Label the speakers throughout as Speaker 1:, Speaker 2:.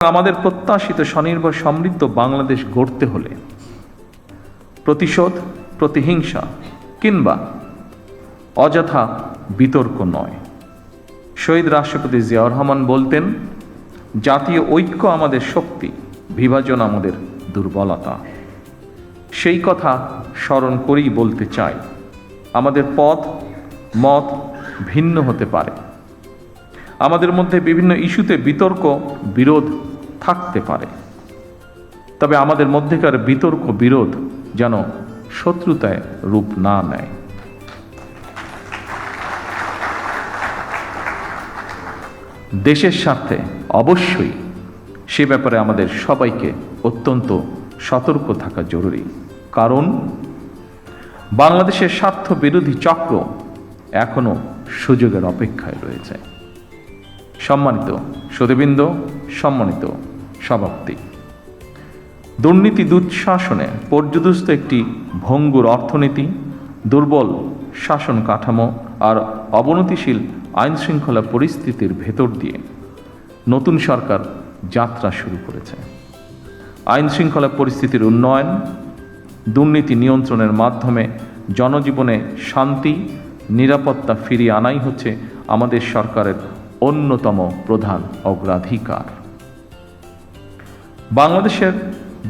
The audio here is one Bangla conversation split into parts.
Speaker 1: আমাদের প্রত্যাশিত স্বনির্ভর সমৃদ্ধ বাংলাদেশ গড়তে হলে প্রতিশোধ, প্রতিহিংসা কিংবা অযথা বিতর্ক নয়। শহীদ রাষ্ট্রপতি জিয়াউর রহমান বলতেন, জাতীয় ঐক্য আমাদের শক্তি, বিভাজন আমাদের দুর্বলতা। সেই কথা স্মরণ করেই বলতে চাই, আমাদের পথ মত ভিন্ন হতে পারে, আমাদের মধ্যে বিভিন্ন ইস্যুতে বিতর্ক বিরোধ থাকতে পারে, তবে আমাদের মধ্যেকার বিতর্ক বিরোধ যেন শত্রুতায় রূপ না নেয়। দেশের স্বার্থে অবশ্যই সে ব্যাপারে আমাদের সবাইকে অত্যন্ত সতর্ক থাকা জরুরি, কারণ বাংলাদেশের স্বার্থ বিরোধী চক্র এখনো সুযোগের অপেক্ষায় রয়েছে। সম্মানিত সুধীবৃন্দ, সম্মানিত সভাপতি, দুর্নীতি দুঃশাসনে পর্যদস্ত একটি ভঙ্গুর অর্থনীতি, দুর্বল শাসন কাঠামো আর অবনতিশীল আইনশৃঙ্খলা পরিস্থিতির ভেতর দিয়ে নতুন সরকার যাত্রা শুরু করেছে। আইনশৃঙ্খলা পরিস্থিতির উন্নয়ন, দুর্নীতি নিয়ন্ত্রণের মাধ্যমে জনজীবনে শান্তি নিরাপত্তা ফিরিয়ে আনাই হচ্ছে আমাদের সরকারের অন্যতম প্রধান অগ্রাধিকার। বাংলাদেশের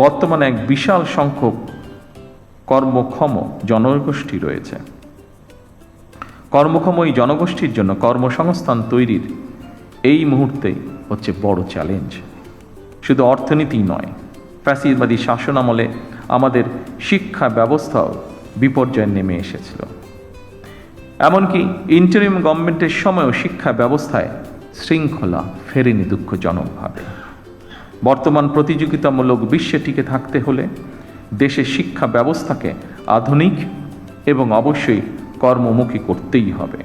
Speaker 1: বর্তমানে এক বিশাল সংখ্যক কর্মক্ষম জনগোষ্ঠী রয়েছে। কর্মক্ষম এই জনগোষ্ঠীর জন্য কর্মসংস্থান তৈরির এই মুহূর্তে হচ্ছে বড় চ্যালেঞ্জ। শুধু অর্থনীতি নয়, ফ্যাসিবাদী শাসনামলে আমাদের শিক্ষা ব্যবস্থাও বিপর্যয়ে নেমে এসেছিল। এমনকি ইন্টারিম গভর্নমেন্টের সময়ও শিক্ষা ব্যবস্থায় শৃঙ্খলা ফেরেনি দুঃখজনকভাবে। বর্তমান প্রতিযোগিতামূলক বিশ্বে টিকে থাকতে হলে দেশের শিক্ষা ব্যবস্থাকে আধুনিক এবং অবশ্যই কর্মমুখী করতেই হবে।